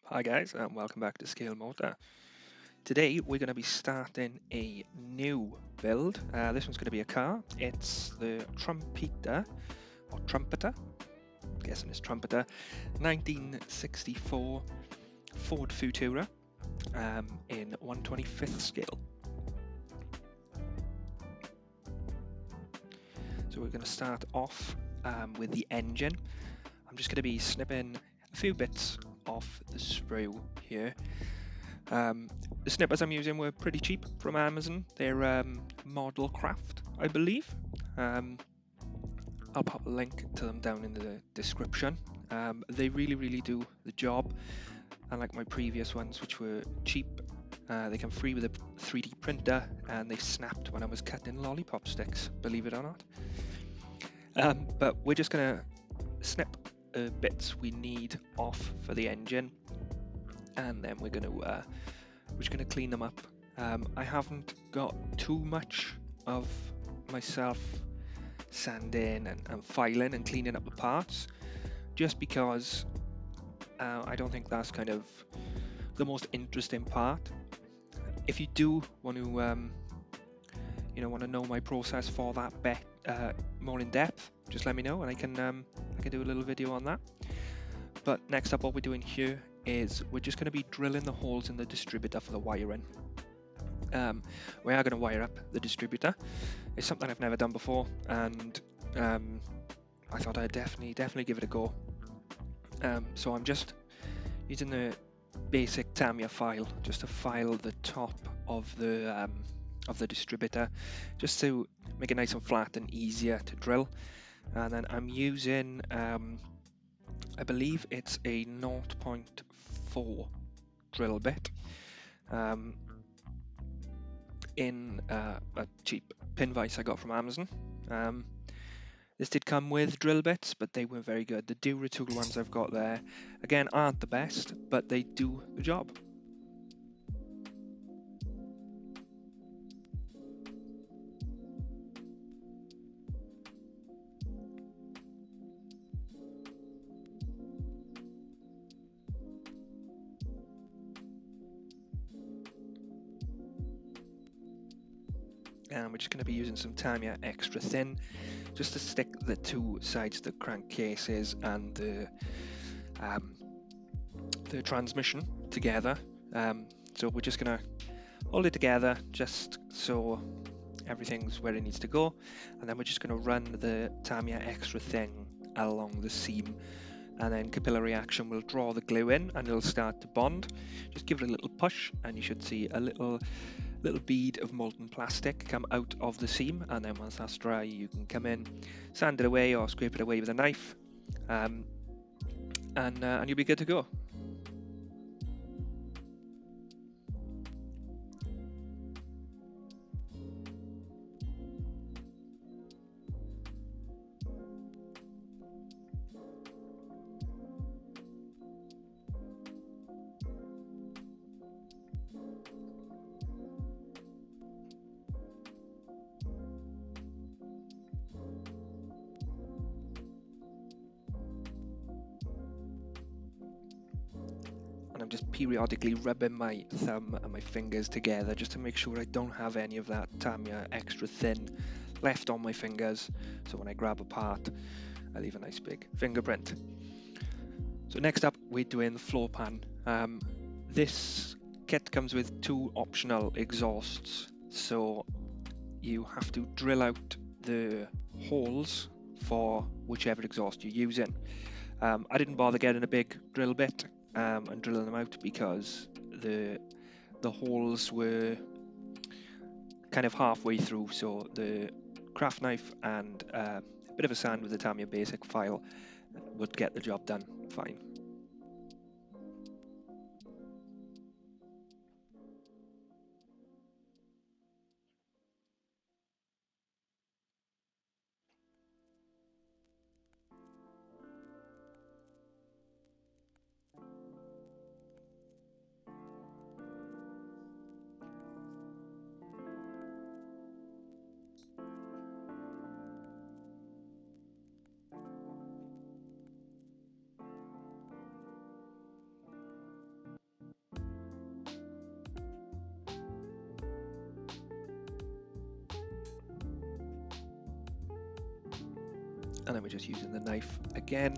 Hi guys, and welcome back to Scale Motor. Today we're going to be starting a new build. This one's going to be a car. It's the Trumpeter, or Trumpeter, I'm guessing it's Trumpeter, 1964 Ford Futura in 1/25th scale. So we're going to start off with the engine. I'm just going to be snipping a few bits off the sprue here. The snippers I'm using were pretty cheap from Amazon. They're Modelcraft, I believe. I'll pop a link to them down in the description. They really do the job. Unlike my previous ones, which were cheap, they come free with a 3D printer, and they snapped when I was cutting lollipop sticks, believe it or not. But we're just going to snip bits we need off for the engine, and then we're going to clean them up. I haven't got too much of myself sanding and filing and cleaning up the parts, just because I don't think that's kind of the most interesting part. If you do want to know my process for that bit more in depth, just let me know and I can do a little video on that. But next up, what we're doing here is we're just going to be drilling the holes in the distributor for the wiring. We are going to wire up the distributor. It's something I've never done before, and I thought I'd definitely give it a go. So I'm just using the basic Tamiya file just to file the top of the distributor, just to make it nice and flat and easier to drill. And then I'm using I believe it's a 0.4 drill bit in a cheap pin vise I got from Amazon. This did come with drill bits, but they were very good. The Duratool ones I've got there, again, aren't the best, but they do the job. And we're just going to be using some Tamiya extra thin just to stick the two sides of the crankcases and the transmission together. So we're just going to hold it together just so everything's where it needs to go, and then we're just going to run the Tamiya extra thin along the seam, and then capillary action will draw the glue in and it'll start to bond. Just give it a little push and you should see a little bead of molten plastic come out of the seam, and then once that's dry you can come in, sand it away or scrape it away with a knife, and you'll be good to go. And I'm just periodically rubbing my thumb and my fingers together just to make sure I don't have any of that Tamiya extra thin left on my fingers, so when I grab a part I leave a nice big fingerprint. So next up we're doing the floor pan. This kit comes with two optional exhausts, so you have to drill out the holes for whichever exhaust you're using. I didn't bother getting a big drill bit and drilling them out because the holes were kind of halfway through, so the craft knife and a bit of a sand with the Tamiya basic file would get the job done fine. And then we're just using the knife again,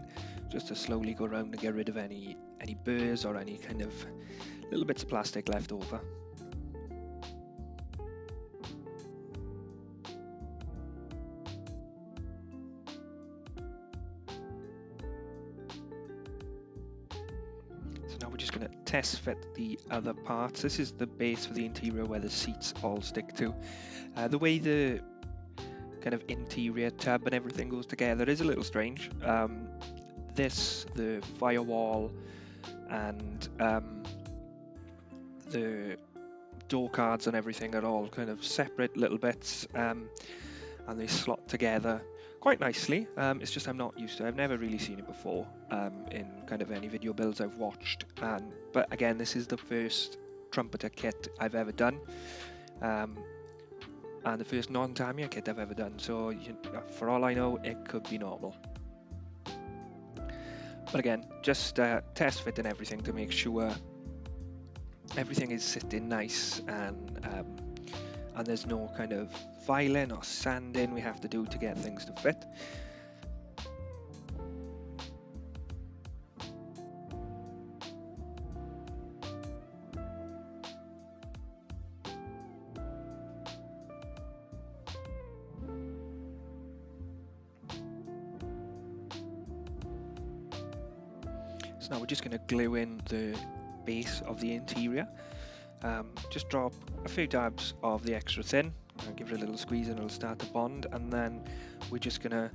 just to slowly go around and get rid of any burrs or any kind of little bits of plastic left over. So now we're just going to test fit the other parts. This is the base for the interior where the seats all stick to. The way the kind of interior tub and everything goes together is a little strange. The firewall and the door cards and everything are all kind of separate little bits, and they slot together quite nicely. It's just I'm not used to it. I've never really seen it before in kind of any video builds I've watched. But again, this is the first Trumpeter kit I've ever done. And the first non-Tamiya kit I've ever done, so for all I know, it could be normal. But again, just test fitting everything to make sure everything is sitting nice, and there's no kind of filing or sanding we have to do to get things to fit. So now we're just going to glue in the base of the interior. Just drop a few dabs of the extra thin, give it a little squeeze and it'll start to bond, and then we're just going to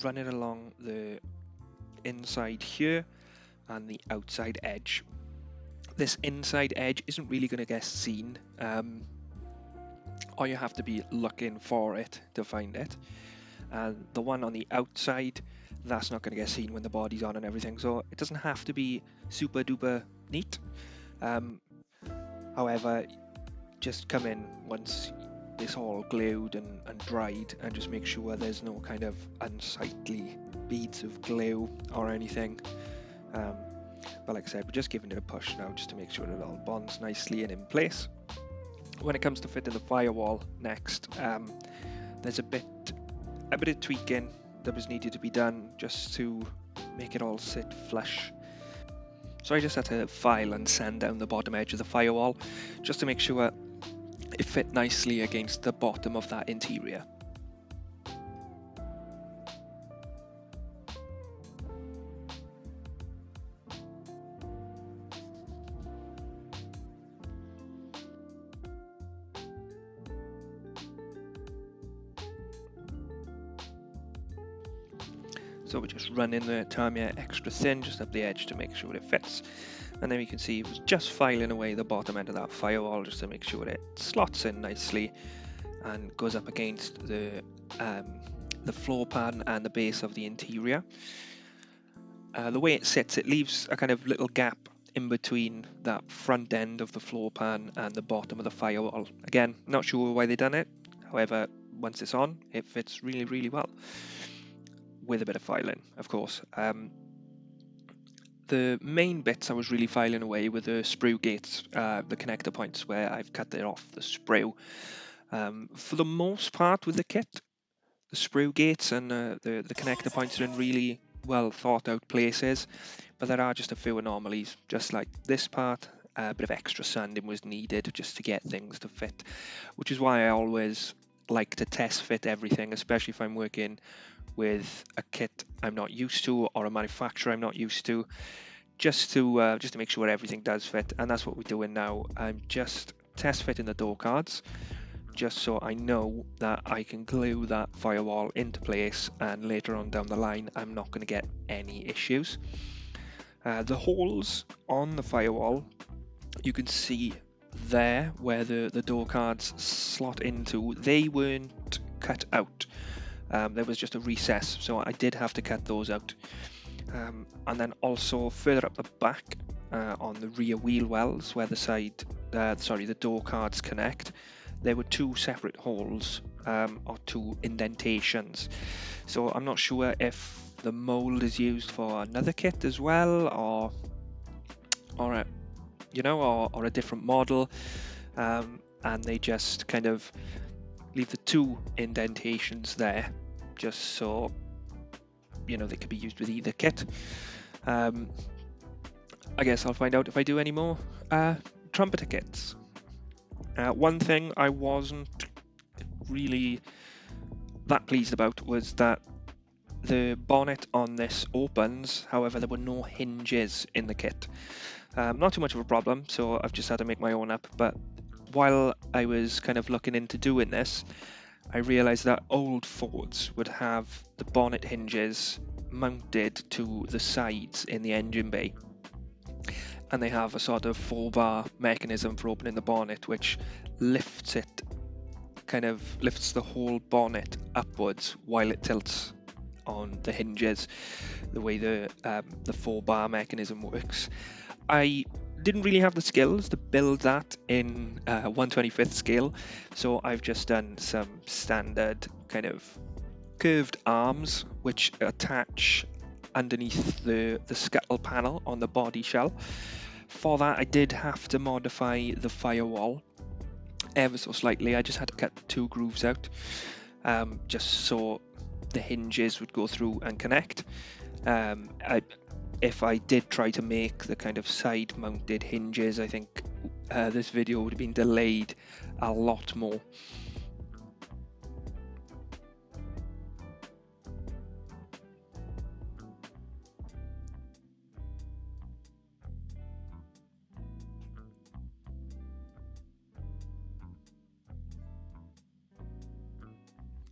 run it along the inside here and the outside edge. This inside edge isn't really going to get seen, or you have to be looking for it to find it. And the one on the outside, that's not going to get seen when the body's on and everything, so it doesn't have to be super duper neat. However, just come in once it's all glued and dried, and just make sure there's no kind of unsightly beads of glue or anything. But like I said, we're just giving it a push now just to make sure it all bonds nicely and in place. When it comes to fitting the firewall next, there's a bit of tweaking that was needed to be done just to make it all sit flush. So I just had to file and sand down the bottom edge of the firewall just to make sure it fit nicely against the bottom of that interior. So we're just running the Tamiya extra thin just up the edge to make sure it fits. And then you can see it was just filing away the bottom end of that firewall just to make sure it slots in nicely and goes up against the floor pan and the base of the interior. The way it sits, it leaves a kind of little gap in between that front end of the floor pan and the bottom of the firewall. Again, not sure why they done it. However, once it's on, it fits really, really well. With a bit of filing, of course. The main bits I was really filing away were the sprue gates, the connector points where I've cut it off the sprue. For the most part with the kit, the sprue gates and the connector points are in really well thought out places, but there are just a few anomalies, just like this part. A bit of extra sanding was needed just to get things to fit, which is why I always like to test fit everything, especially if I'm working with a kit I'm not used to or a manufacturer I'm not used to, just to make sure everything does fit. And that's what we're doing now. I'm just test fitting the door cards just so I know that I can glue that firewall into place, and later on down the line I'm not going to get any issues. The holes on the firewall, you can see there where the door cards slot into, they weren't cut out. There was just a recess, so I did have to cut those out. And then also further up the back on the rear wheel wells where the door cards connect, there were two separate holes or two indentations. So I'm not sure if the mold is used for another kit as well, or a different model, and they just kind of leave the two indentations there just so you know, they could be used with either kit. I guess I'll find out if I do any more Trumpeter kits. One thing I wasn't really that pleased about was that the bonnet on this opens, however there were no hinges in the kit. Not too much of a problem, so I've just had to make my own up, but while I was kind of looking into doing this, I realised that old Fords would have the bonnet hinges mounted to the sides in the engine bay, and they have a sort of 4-bar mechanism for opening the bonnet which lifts it, kind of lifts the whole bonnet upwards while it tilts on the hinges, the way the 4-bar mechanism works. I didn't really have the skills to build that in 1/25th scale, so I've just done some standard kind of curved arms which attach underneath the scuttle panel on the body shell. For that I did have to modify the firewall ever so slightly. I just had to cut 2 grooves out, just so the hinges would go through and connect. If I did try to make the kind of side mounted hinges, I think this video would have been delayed a lot more.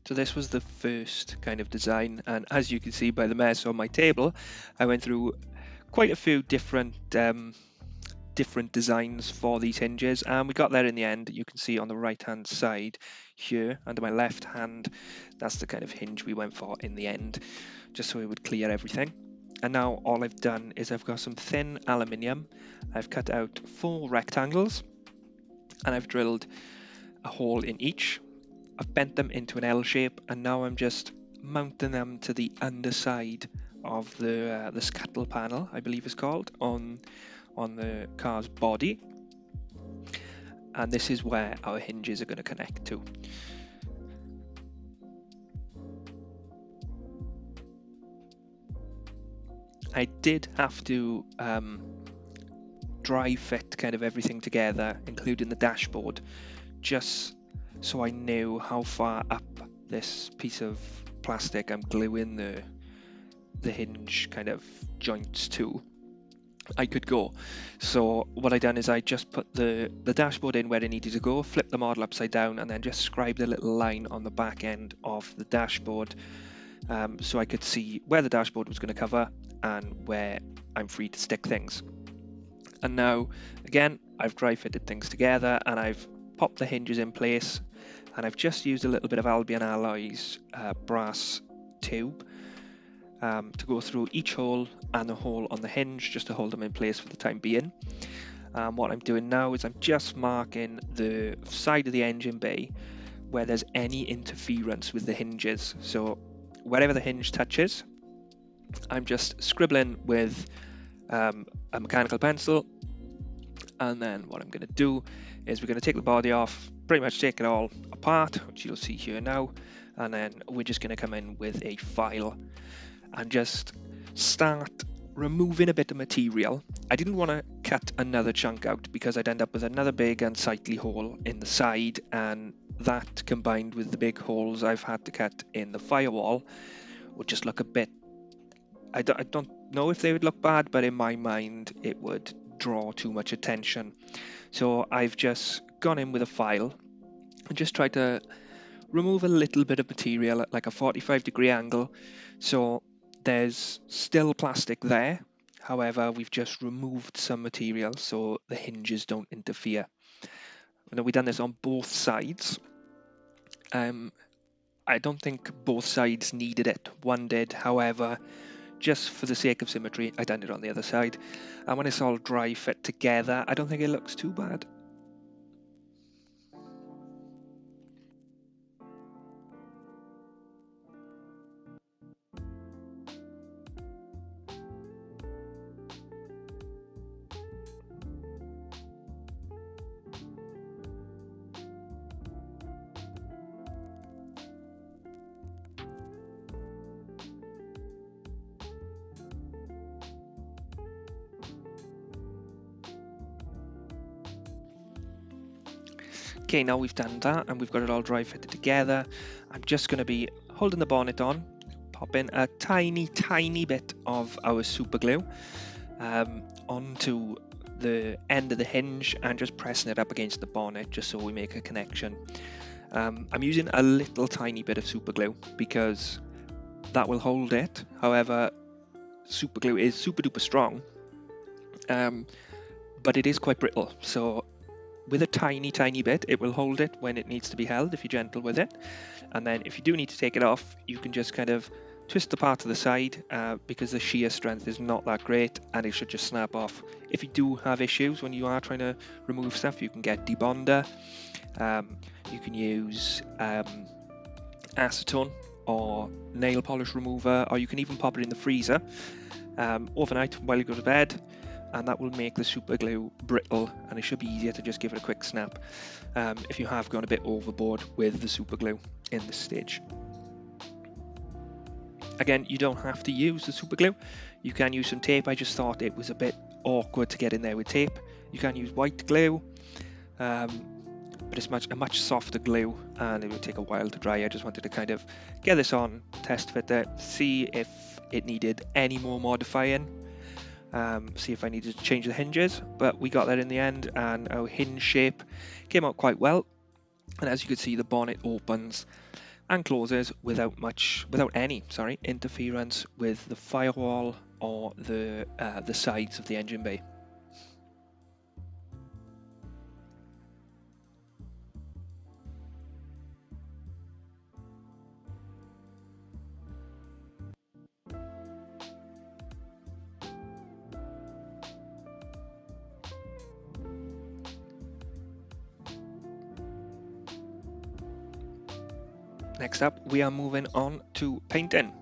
So this was the first kind of design, and as you can see by the mess on my table, I went through quite a few different designs for these hinges, and we got there in the end. You can see on the right hand side here under my left hand, that's the kind of hinge we went for in the end, just so it would clear everything. And now all I've done is I've got some thin aluminium, I've cut out 4 rectangles, and I've drilled a hole in each. I've bent them into an L shape, and now I'm just mounting them to the underside of the scuttle panel, I believe it's called, on the car's body. And this is where our hinges are going to connect to. I did have to dry fit kind of everything together, including the dashboard, just so I knew how far up this piece of plastic I'm gluing the hinge kind of joints to I could go. So what I done is I just put the dashboard in where it needed to go, flip the model upside down, and then just scribed a little line on the back end of the dashboard, so I could see where the dashboard was going to cover and where I'm free to stick things. And now again I've dry fitted things together, and I've popped the hinges in place, and I've just used a little bit of Albion Alloys brass tube to go through each hole and the hole on the hinge, just to hold them in place for the time being. What I'm doing now is I'm just marking the side of the engine bay where there's any interference with the hinges. So wherever the hinge touches, I'm just scribbling with a mechanical pencil, and then what I'm going to do is we're going to take the body off, pretty much take it all apart, which you'll see here now, and then we're just going to come in with a file and just start removing a bit of material. I didn't want to cut another chunk out because I'd end up with another big unsightly hole in the side, and that combined with the big holes I've had to cut in the firewall would just look a bit, I don't know if they would look bad, but in my mind it would draw too much attention. So I've just gone in with a file and just tried to remove a little bit of material at like a 45-degree angle, so there's still plastic there, however we've just removed some material so the hinges don't interfere. Now we've done this on both sides. I don't think both sides needed it, one did, however just for the sake of symmetry I done it on the other side, and when it's all dry fit together I don't think it looks too bad. Okay, now we've done that and we've got it all dry fitted together. I'm just going to be holding the bonnet on, pop in a tiny bit of our super glue onto the end of the hinge and just pressing it up against the bonnet just so we make a connection. I'm using a little tiny bit of super glue because that will hold it. However, super glue is super duper strong, but it is quite brittle, so with a tiny bit it will hold it when it needs to be held if you're gentle with it. And then if you do need to take it off, you can just kind of twist the part to the side because the shear strength is not that great and it should just snap off. If you do have issues when you are trying to remove stuff, you can get debonder, you can use acetone or nail polish remover, or you can even pop it in the freezer overnight while you go to bed, and that will make the super glue brittle and it should be easier to just give it a quick snap if you have gone a bit overboard with the super glue in this stage. Again, you don't have to use the super glue, you can use some tape. I just thought it was a bit awkward to get in there with tape. You can use white glue, but it's a much softer glue and it would take a while to dry. I just wanted to kind of get this on, test fit it, see if it needed any more modifying, see if I needed to change the hinges, but we got that in the end and our hinge shape came out quite well. And as you can see, the bonnet opens and closes without any interference with the firewall or the sides of the engine bay. Next up, we are moving on to painting.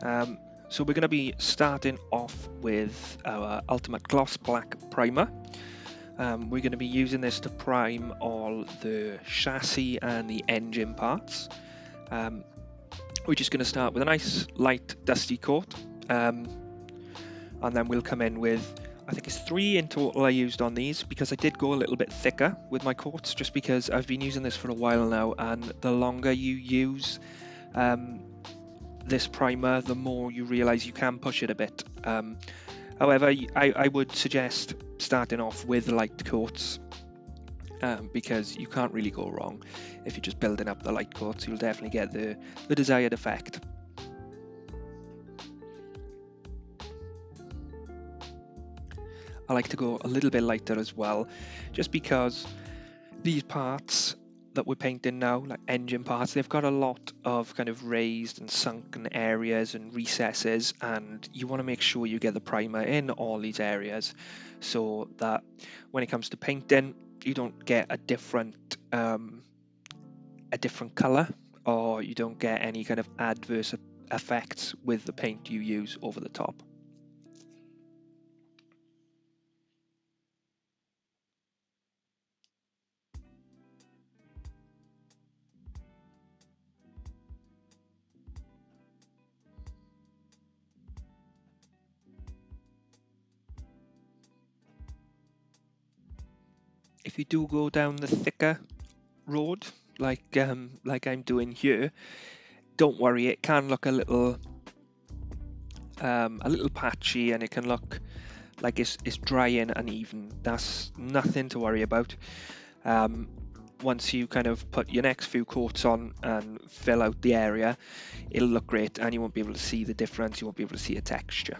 So we're going to be starting off with our Ultimate Gloss Black Primer. We're going to be using this to prime all the chassis and the engine parts. We're just going to start with a nice light dusty coat, and then we'll come in with, I think it's 3 in total I used on these, because I did go a little bit thicker with my coats just because I've been using this for a while now, and the longer you use this primer, the more you realize you can push it a bit. However, I would suggest starting off with light coats because you can't really go wrong. If you're just building up the light coats, you'll definitely get the desired effect. I like to go a little bit lighter as well, just because these parts that we're painting now, like engine parts, they've got a lot of kind of raised and sunken areas and recesses, and you want to make sure you get the primer in all these areas so that when it comes to painting, you don't get a different color, or you don't get any kind of adverse effects with the paint you use over the top. If you do go down the thicker road, like I'm doing here, don't worry, it can look a little patchy, and it can look like it's dry and uneven. That's nothing to worry about. Once you kind of put your next few coats on and fill out the area, it'll look great, and you won't be able to see the difference. You won't be able to see a texture.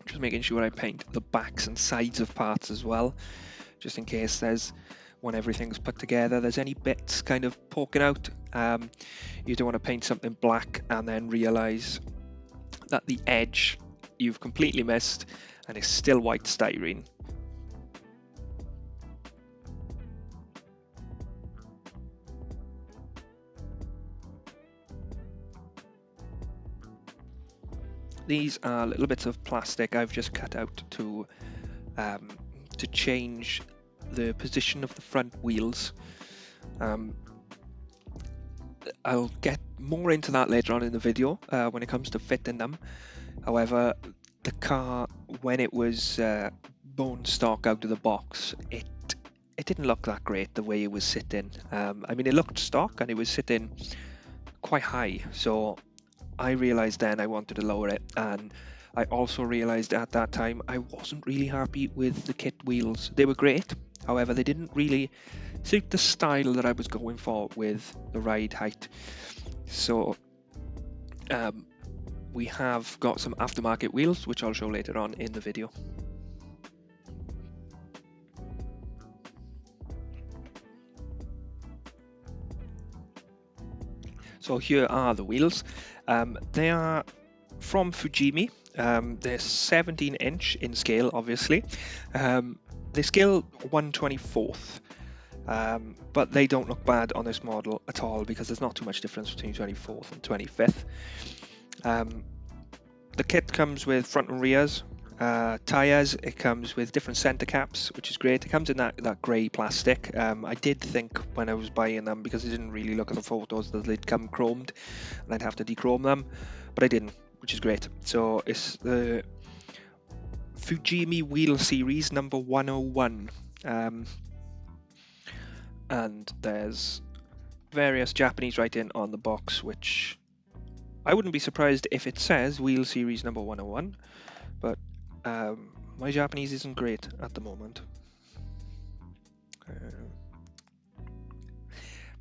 Just making sure I paint the backs and sides of parts as well, just in case when everything's put together, there's any bits kind of poking out. You don't want to paint something black and then realize that the edge you've completely missed and it's still white styrene. These are little bits of plastic I've just cut out to change the position of the front wheels. I'll get more into that later on in the video when it comes to fitting them. However, the car, when it was bone stock out of the box, it didn't look that great the way it was sitting. I mean, it looked stock and it was sitting quite high, so I realized then I wanted to lower it, and I also realized at that time I wasn't really happy with the kit wheels. They were great, however they didn't really suit the style that I was going for with the ride height. So we have got some aftermarket wheels, which I'll show later on in the video. So here are the wheels. They are from Fujimi. They're 17-inch in scale, obviously. They scale 1/24th, but they don't look bad on this model at all because there's not too much difference between 24th and 25th. The kit comes with front and rears, tyres. It comes with different centre caps, which is great. It comes in that grey plastic. I did think when I was buying them, because I didn't really look at the photos, that they'd come chromed and I'd have to dechrome them, but I didn't, which is great. So it's the Fujimi Wheel Series number 101, and there's various Japanese writing on the box, which I wouldn't be surprised if it says Wheel Series number 101, but my Japanese isn't great at the moment.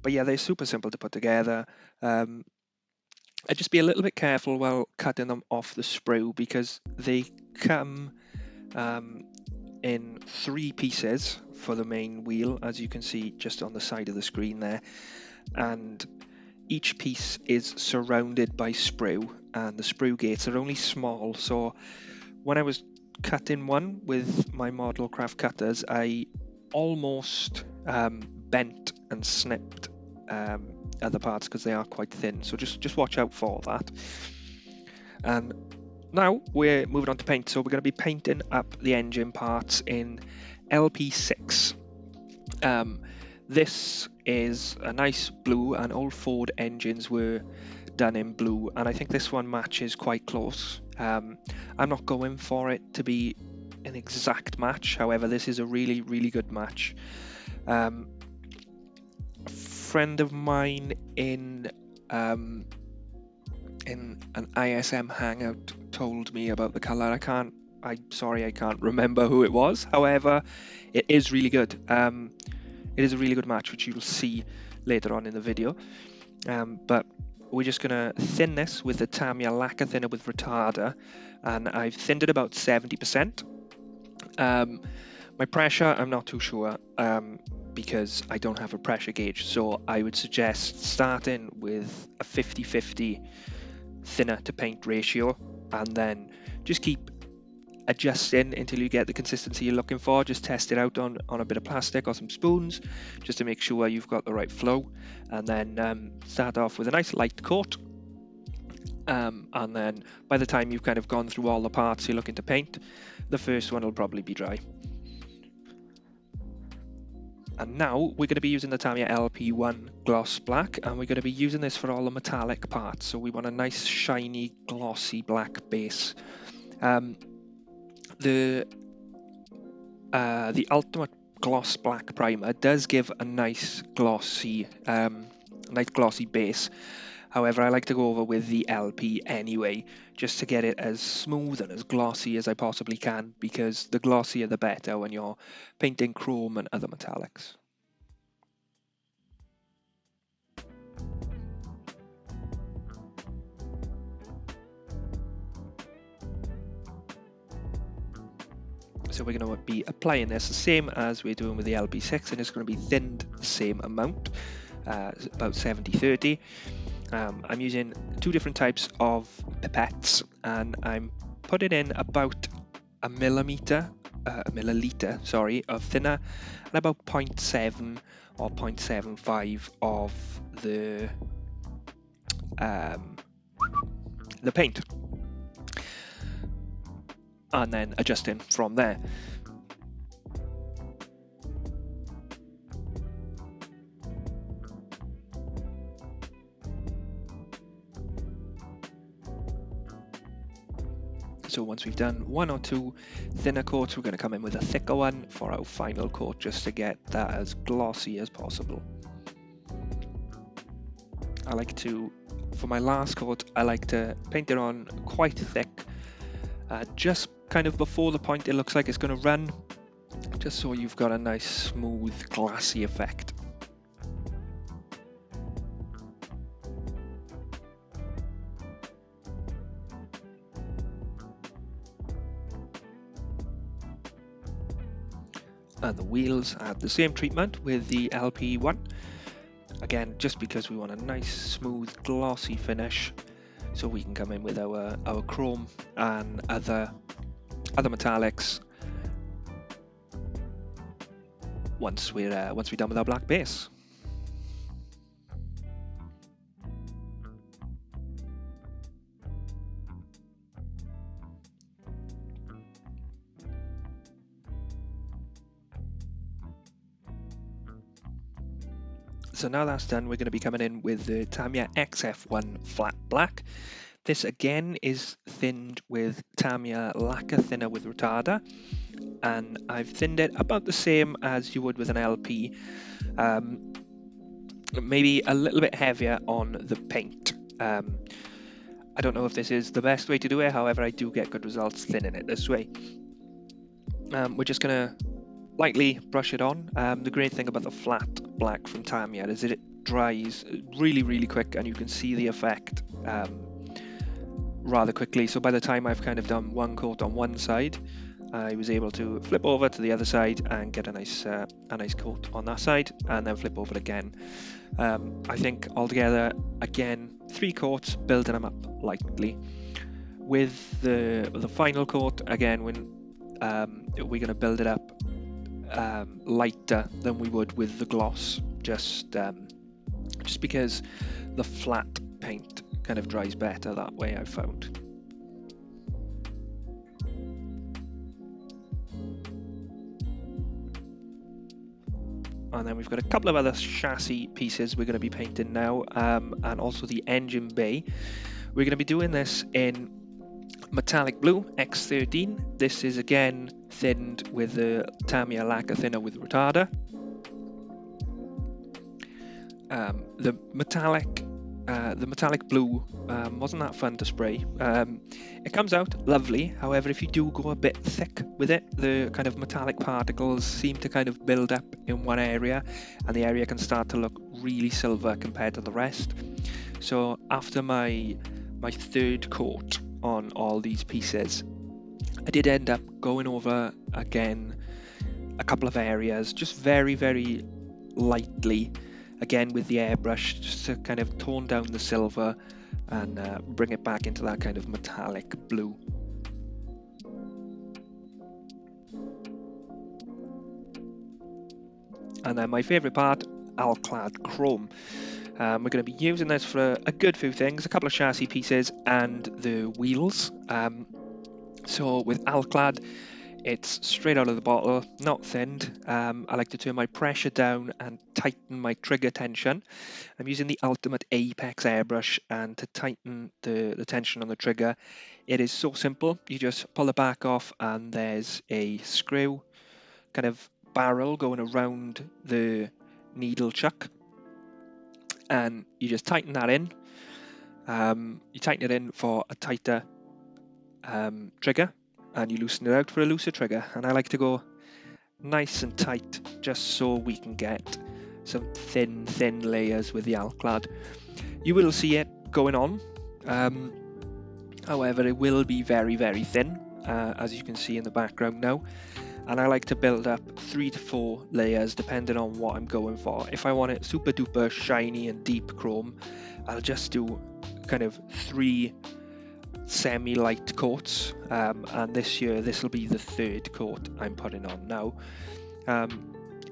But yeah, they're super simple to put together. I'd just be a little bit careful while cutting them off the sprue, because they come in 3 pieces for the main wheel, as you can see just on the side of the screen there, and each piece is surrounded by sprue, and the sprue gates are only small. So when I was cutting one with my Modelcraft cutters, I almost bent and snipped other parts because they are quite thin, so just watch out for that. And now we're moving on to paint, so we're going to be painting up the engine parts in LP6. This is a nice blue, and old Ford engines were done in blue, and I think this one matches quite close. I'm not going for it to be an exact match, however this is a really, really good match. A friend of mine in an ISM hangout told me about the colour. I'm sorry, I can't remember who it was, however it is really good. It is a really good match, which you'll see later on in the video. But we're just going to thin this with the Tamiya Lacquer thinner with retarder, and I've thinned it about 70%. My pressure, I'm not too sure, because I don't have a pressure gauge, so I would suggest starting with a 50-50 thinner to paint ratio, and then just keep adjusting until you get the consistency you're looking for. Just test it out on a bit of plastic or some spoons just to make sure you've got the right flow, and then start off with a nice light coat, and then by the time you've kind of gone through all the parts you're looking to paint, the first one will probably be dry. And now we're going to be using the Tamiya LP1 gloss black, and we're going to be using this for all the metallic parts, so we want a nice shiny glossy black base. The Ultimate Gloss Black Primer does give a nice glossy base. However, I like to go over with the LP anyway, just to get it as smooth and as glossy as I possibly can, because the glossier the better when you're painting chrome and other metallics. So we're going to be applying this the same as we're doing with the LP6, and it's going to be thinned the same amount, about 70-30. I'm using 2 different types of pipettes, and I'm putting in about a milliliter of thinner, and about 0.7 or 0.75 of the paint, and then adjusting from there. So once we've done 1 or 2 thinner coats, we're going to come in with a thicker one for our final coat, just to get that as glossy as possible. I like to, for my last coat, I like to paint it on quite thick, just kind of before the point it looks like it's going to run, just so you've got a nice smooth glassy effect. And the wheels had the same treatment with the LP1. Again, just because we want a nice, smooth, glossy finish, so we can come in with our chrome and other metallics once we're done with our black base. So now that's done, we're going to be coming in with the Tamiya XF1 flat black. This again is thinned with Tamiya Lacquer thinner with retarder, and I've thinned it about the same as you would with an LP, maybe a little bit heavier on the paint. I don't know if this is the best way to do it, however I do get good results thinning it this way. We're just going to lightly brush it on. The great thing about the flat black from Tamiya is that it dries really quick, and you can see the effect rather quickly. So by the time I've kind of done one coat on one side, I was able to flip over to the other side and get a nice coat on that side, and then flip over again. I think altogether, again, 3 coats, building them up lightly. With the final coat, again, when we're going to build it up lighter than we would with the gloss, just because the flat paint kind of dries better that way, I've found. And then we've got a couple of other chassis pieces we're going to be painting now, and also the engine bay. We're going to be doing this in metallic blue X13. This is again thinned with the Tamiya Lacquer thinner with retarder. The metallic blue wasn't that fun to spray. It comes out lovely, however if you do go a bit thick with it, the kind of metallic particles seem to kind of build up in one area, and the area can start to look really silver compared to the rest. So after my 3rd coat on all these pieces, I did end up going over again a couple of areas, just very lightly, again with the airbrush, just to kind of tone down the silver and bring it back into that kind of metallic blue. And then my favourite part, Clad Chrome. We're going to be using this for a good few things, a couple of chassis pieces and the wheels. So with Clad, it's straight out of the bottle, not thinned. I like to turn my pressure down and tighten my trigger tension. I'm using the Ultimate Apex airbrush, and to tighten the tension on the trigger, it is so simple. You just pull the back off, and there's a screw kind of barrel going around the needle chuck, and you just tighten that in. You tighten it in for a tighter trigger, and you loosen it out for a looser trigger. And I like to go nice and tight, just so we can get some thin layers with the Clad. You will see it going on, however it will be very thin, as you can see in the background now. And I like to build up 3 to 4 layers depending on what I'm going for. If I want it super duper shiny and deep chrome, I'll just do kind of 3 semi-light coats, and this will be the 3rd coat I'm putting on now.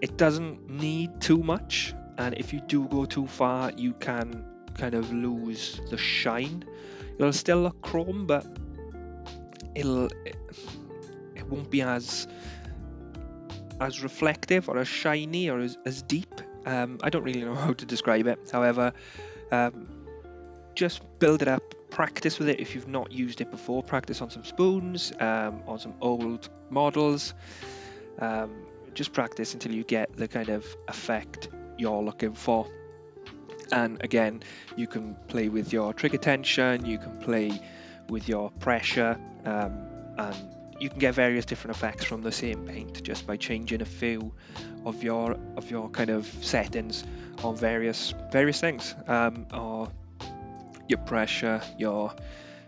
It doesn't need too much, and if you do go too far, you can kind of lose the shine. It'll still look chrome, but it won't be as reflective or as shiny or as deep. I don't really know how to describe it. However, just build it up, practice with it if you've not used it before, practice on some spoons, on some old models, just practice until you get the kind of effect you're looking for. And again, you can play with your trigger tension, you can play with your pressure, and you can get various different effects from the same paint just by changing a few of your kind of settings on various things, or your pressure, your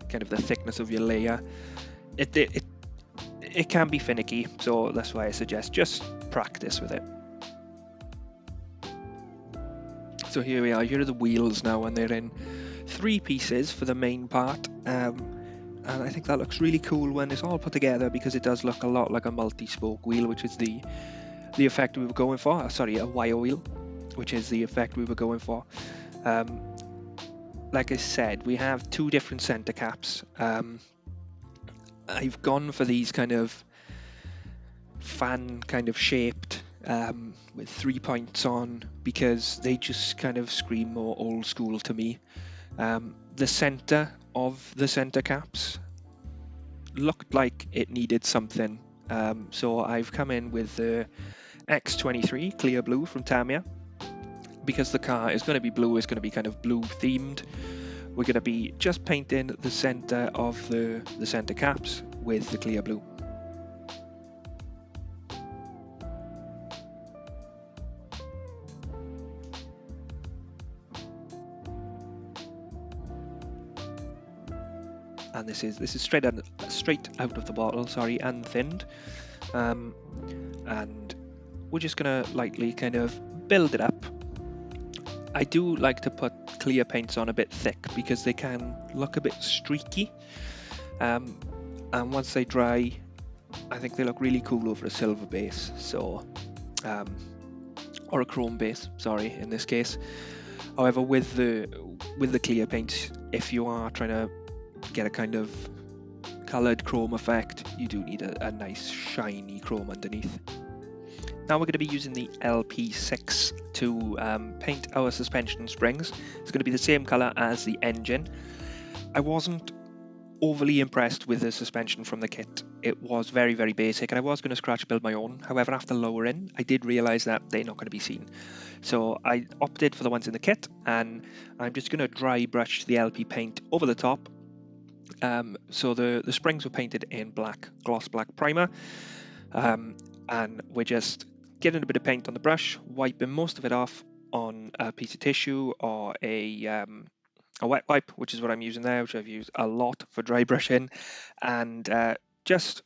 kind of the thickness of your layer. It can be finicky, so that's why I suggest just practice with it. So here we are, here are the wheels now, and they're in 3 pieces for the main part, and I think that looks really cool when it's all put together, because it does look a lot like a multi-spoke wheel, which is the effect we were going for. Sorry, a wire wheel, which is the effect we were going for. Like I said, we have 2 different center caps. I've gone for these kind of fan kind of shaped, with 3 points on, because they just kind of scream more old school to me. The center of the center caps looked like it needed something, so I've come in with the X23 clear blue from Tamiya. Because the car is going to be blue, it's going to be kind of blue themed, we're going to be just painting the center of the center caps with the clear blue. And this is straight out of the bottle, sorry, and thinned. And we're just gonna lightly kind of build it up. I do like to put clear paints on a bit thick because they can look a bit streaky, and once they dry, I think they look really cool over a silver base, so or a chrome base, sorry, in this case. However, with the clear paints, if you are trying to get a kind of coloured chrome effect, you do need a nice shiny chrome underneath. Now we're going to be using the LP6 to paint our suspension springs. It's going to be the same colour as the engine. I wasn't overly impressed with the suspension from the kit. It was very, very basic, and I was going to scratch build my own. However, after lowering, I did realise that they're not going to be seen. So I opted for the ones in the kit, and I'm just going to dry brush the LP paint over the top. So the springs were painted in black, gloss black primer, and we're just getting a bit of paint on the brush, wiping most of it off on a piece of tissue or a wet wipe, which is what I'm using there, which I've used a lot for dry brushing, and just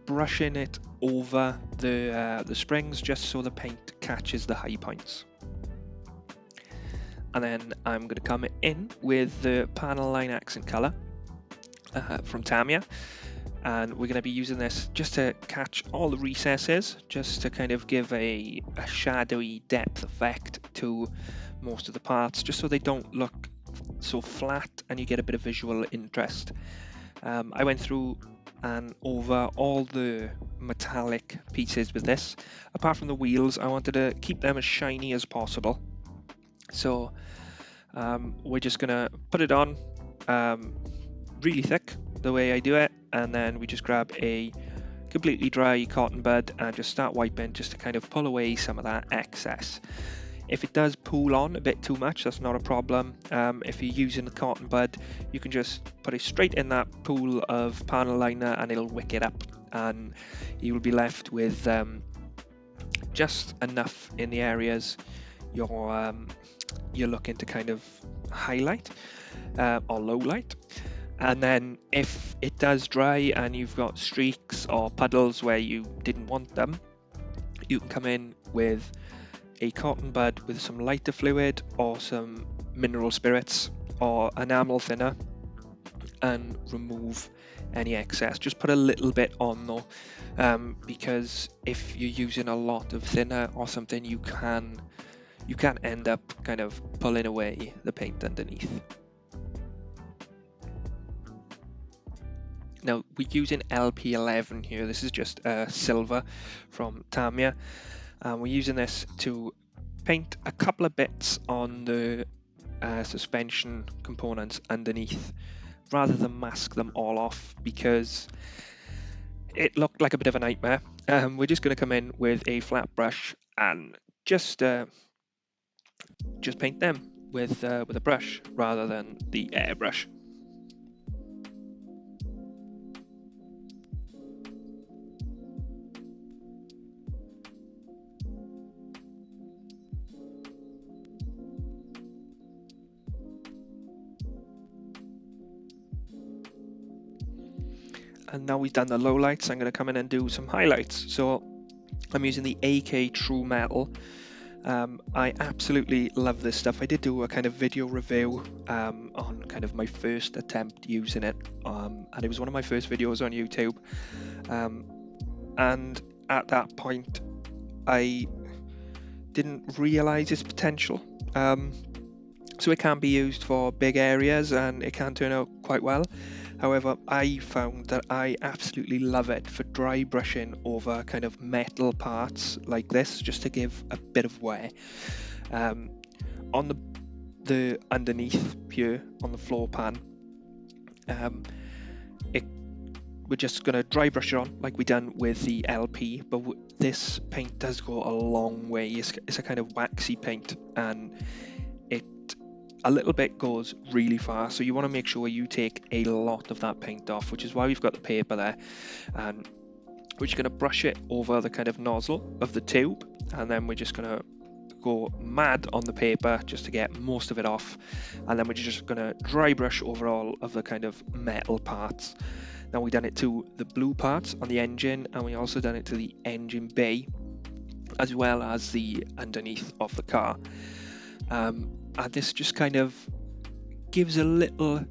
brushing it over the springs just so the paint catches the high points. And then I'm going to come in with the panel line accent colour from Tamiya, and we're going to be using this just to catch all the recesses, just to kind of give a shadowy depth effect to most of the parts, just so they don't look so flat and you get a bit of visual interest. I went through and over all the metallic pieces with this. Apart from the wheels, I wanted to keep them as shiny as possible, so we're just going to put it on really thick the way I do it, and then we just grab a completely dry cotton bud and just start wiping, just to kind of pull away some of that excess. If it does pool on a bit too much, that's not a problem. If you're using the cotton bud, you can just put it straight in that pool of panel liner and it'll wick it up, and you will be left with just enough in the areas you're looking to kind of highlight or low light. And then if it does dry and you've got streaks or puddles where you didn't want them, you can come in with a cotton bud with some lighter fluid or some mineral spirits or enamel thinner and remove any excess. Just put a little bit on though, because if you're using a lot of thinner or something, you can end up kind of pulling away the paint underneath. Now we're using LP11 here. This is just silver from Tamiya, and we're using this to paint a couple of bits on the suspension components underneath rather than mask them all off, because it looked like a bit of a nightmare. We're just going to come in with a flat brush and just paint them with a brush rather than the airbrush. And now we've done the lowlights, I'm going to come in and do some highlights. So I'm using the AK True Metal. I absolutely love this stuff. I did do a kind of video review on kind of my first attempt using it, and it was one of my first videos on YouTube. And at that point, I didn't realize its potential. So it can be used for big areas and it can turn out quite well. However, I found that I absolutely love it for dry brushing over kind of metal parts like this, just to give a bit of wear. On the underneath here, on the floor pan, we're just going to dry brush it on like we done with the LP, but this paint does go a long way. It's a kind of waxy paint, and a little bit goes really far, so you want to make sure you take a lot of that paint off, which is why we've got the paper there. And we're just going to brush it over the kind of nozzle of the tube, and then we're just going to go mad on the paper just to get most of it off, and then we're just going to dry brush over all of the kind of metal parts. Now we've done it to the blue parts on the engine, and we also done it to the engine bay as well as the underneath of the car. And this just kind of gives a little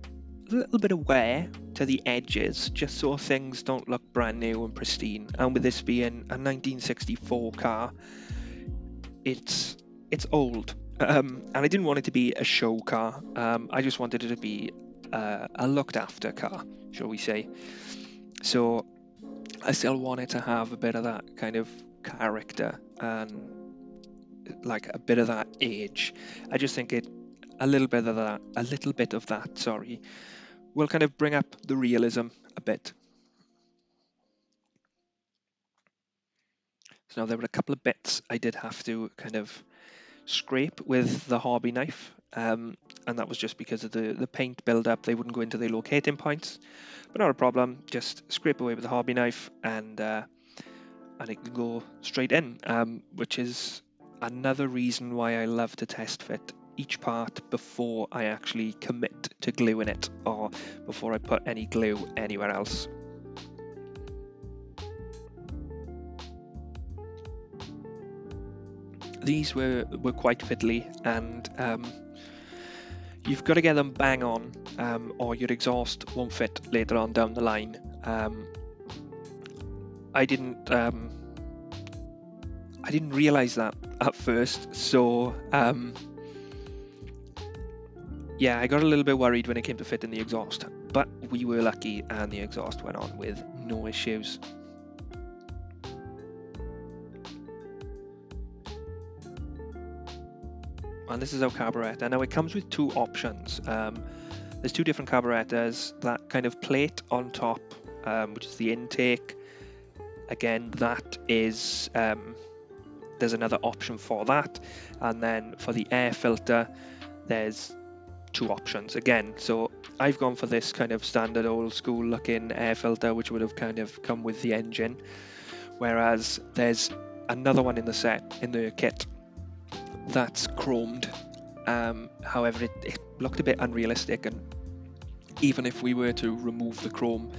bit of wear to the edges, just so things don't look brand new and pristine. And with this being a 1964 car, it's old, and I didn't want it to be a show car. I just wanted it to be a looked after car, shall we say. So I still wanted to have a bit of that kind of character and like a bit of that age. I just think a little bit of that, sorry, will kind of bring up the realism a bit. So now there were a couple of bits I did have to kind of scrape with the hobby knife, and that was just because of the paint build-up. They wouldn't go into the locating points, but not a problem. Just scrape away with the hobby knife, and it can go straight in, which is another reason why I love to test fit each part before I actually commit to gluing it, or before I put any glue anywhere else. These were quite fiddly, and you've got to get them bang on, or your exhaust won't fit later on down the line. I didn't realize that at first, so yeah, I got a little bit worried when it came to fitting the exhaust, but we were lucky and the exhaust went on with no issues. And this is our carburetor. Now it comes with two options. There's two different carburetors. That kind of plate on top, which is the intake. Again, that is there's another option for that, and then for the air filter, there's two options again. So I've gone for this kind of standard old school looking air filter, which would have kind of come with the engine, whereas there's another one in the kit that's chromed. However, it looked a bit unrealistic, and even if we were to remove the chrome,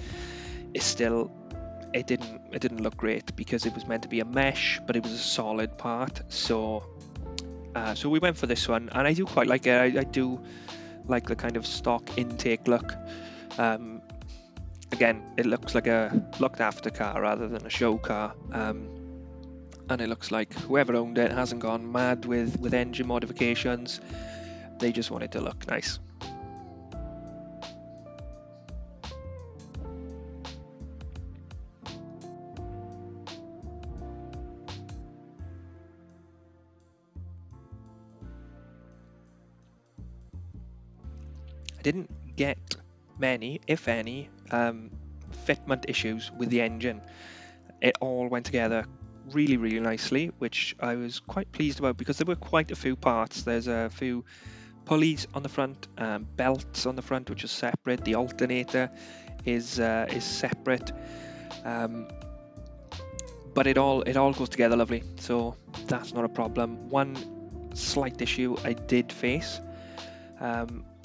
it didn't look great, because it was meant to be a mesh, but it was a solid part. So we went for this one, and I do quite like it. I do like the kind of stock intake look. Again, it looks like a looked after car rather than a show car. And it looks like whoever owned it hasn't gone mad with engine modifications. They just want it to look nice. I didn't get many, if any, fitment issues with the engine. It all went together really, really nicely, which I was quite pleased about because there were quite a few parts. There's a few pulleys on the front, belts on the front, which are separate. The alternator is separate, but it all goes together lovely. So that's not a problem. One slight issue I did face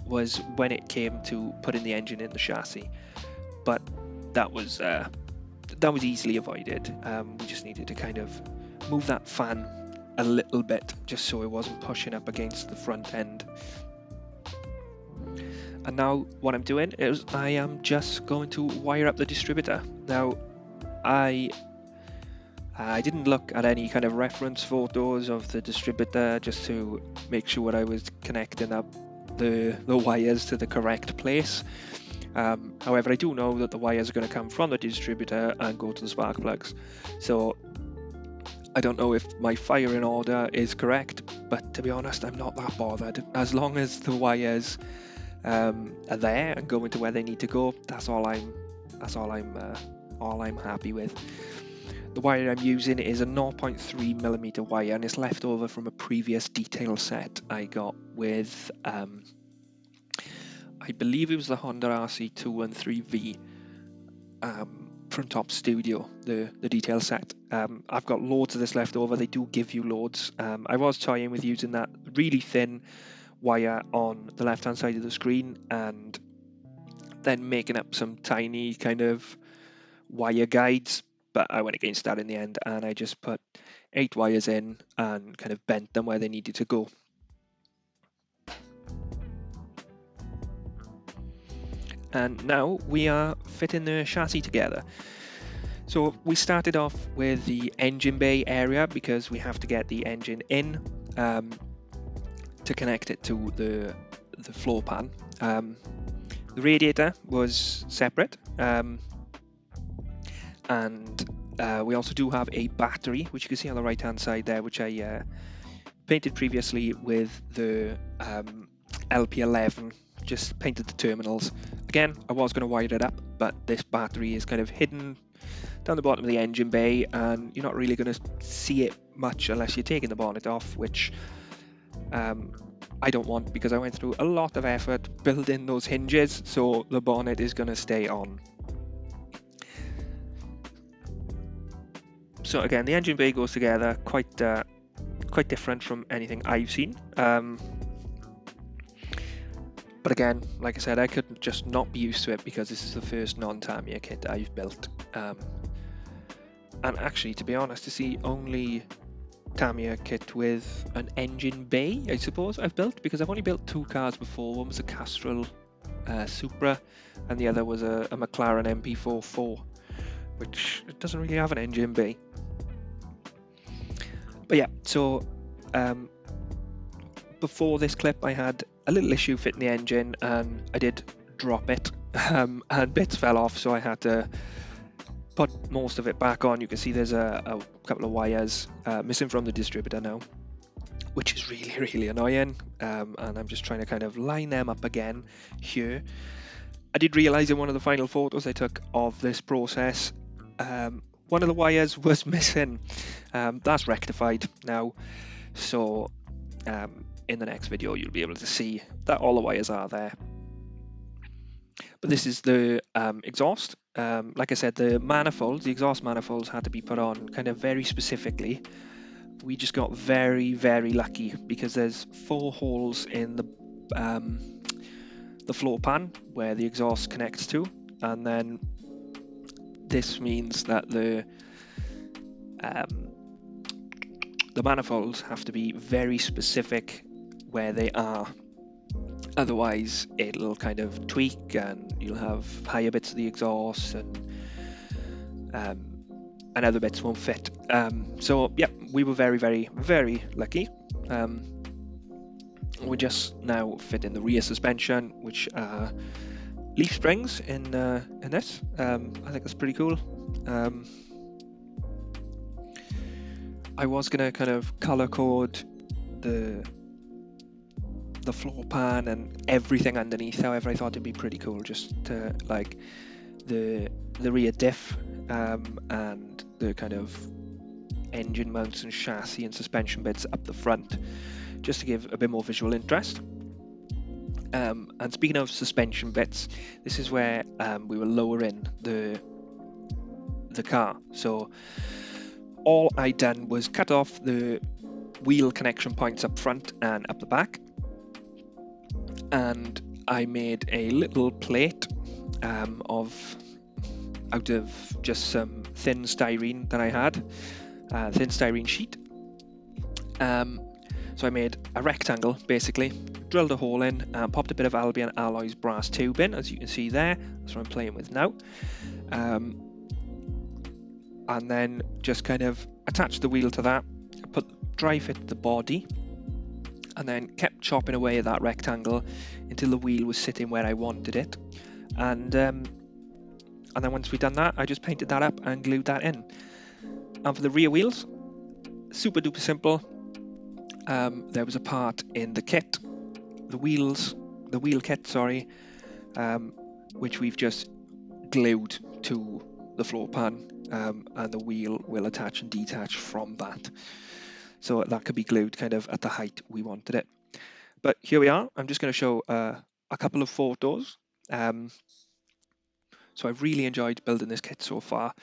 was when it came to putting the engine in the chassis, but that was easily avoided. We just needed to kind of move that fan a little bit just so it wasn't pushing up against the front end. And now what I'm doing is I am just going to wire up the distributor. Now I didn't look at any kind of reference photos of the distributor just to make sure I was connecting up the wires to the correct place. However, I do know that the wires are going to come from the distributor and go to the spark plugs. So I don't know if my firing order is correct, but to be honest, I'm not that bothered. As long as the wires are there and going to where they need to go, that's all I'm happy with. The wire I'm using is a 0.3mm wire, and it's left over from a previous detail set I got with I believe it was the Honda RC213V from Top Studio, the detail set. I've got loads of this left over. They do give you loads. I was toying with using that really thin wire on the left hand side of the screen and then making up some tiny kind of wire guides, but I went against that in the end, and I just put 8 wires in and kind of bent them where they needed to go. And now we are fitting the chassis together. So we started off with the engine bay area because we have to get the engine in to connect it to the floor pan. The radiator was separate, and we also do have a battery, which you can see on the right hand side there, which I painted previously with the LP11. Just painted the terminals. Again, I was going to wire it up, but this battery is kind of hidden down the bottom of the engine bay, and you're not really going to see it much unless you're taking the bonnet off, which I don't want because I went through a lot of effort building those hinges, so the bonnet is going to stay on. So again, the engine bay goes together quite different from anything I've seen. But again, like I said, I could just not be used to it because this is the first non-Tamiya kit I've built. And actually, to be honest, it's the only Tamiya kit with an engine bay, I suppose, I've built, because I've only built 2 cars before. One was a Castrol Supra, and the other was a McLaren MP44, which doesn't really have an engine bay. But yeah, so before this clip, I had a little issue fitting the engine, and I did drop it, and bits fell off, so I had to put most of it back on. You can see there's a couple of wires missing from the distributor now, which is really, really annoying, and I'm just trying to kind of line them up again here. I did realise in one of the final photos I took of this process, one of the wires was missing. That's rectified now, so in the next video you'll be able to see that all the wires are there. But this is the exhaust. Like I said, the exhaust manifolds had to be put on kind of very specifically. We just got very, very lucky because there's 4 holes in the floor pan where the exhaust connects to, and then this means that the manifolds have to be very specific where they are. Otherwise it'll kind of tweak and you'll have higher bits of the exhaust and other bits won't fit. So yeah, we were very, very, very lucky. We're just now fitting the rear suspension, which are leaf springs in this. I think that's pretty cool. I was gonna kind of color code the the floor pan and everything underneath. However, I thought it'd be pretty cool just to like the rear diff and the kind of engine mounts and chassis and suspension bits up the front, just to give a bit more visual interest. And speaking of suspension bits, this is where we were lowering the car. So all I done was cut off the wheel connection points up front and up the back, and I made a little plate out of just some thin styrene that I had, thin styrene sheet. So I made a rectangle basically, drilled a hole in, and popped a bit of Albion Alloys brass tube in, as you can see there. That's what I'm playing with now. And then just kind of attached the wheel to that, dry fit the body, and then kept chopping away at that rectangle until the wheel was sitting where I wanted it. And then once we'd done that, I just painted that up and glued that in. And for the rear wheels, super duper simple. There was a part in the kit, the wheel kit, sorry, which we've just glued to the floor pan, and the wheel will attach and detach from that. So that could be glued kind of at the height we wanted it. But here we are. I'm just going to show a couple of photos. So I've really enjoyed building this kit so far.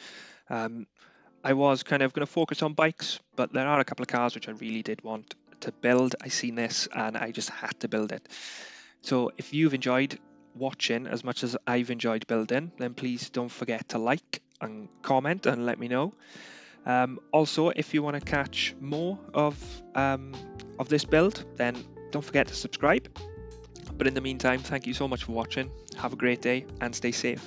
I was kind of going to focus on bikes, but there are a couple of cars which I really did want to build. I seen this and I just had to build it. So if you've enjoyed watching as much as I've enjoyed building, then please don't forget to like and comment and let me know. Also, if you want to catch more of this build, then don't forget to subscribe. But in the meantime, thank you so much for watching. Have a great day and stay safe.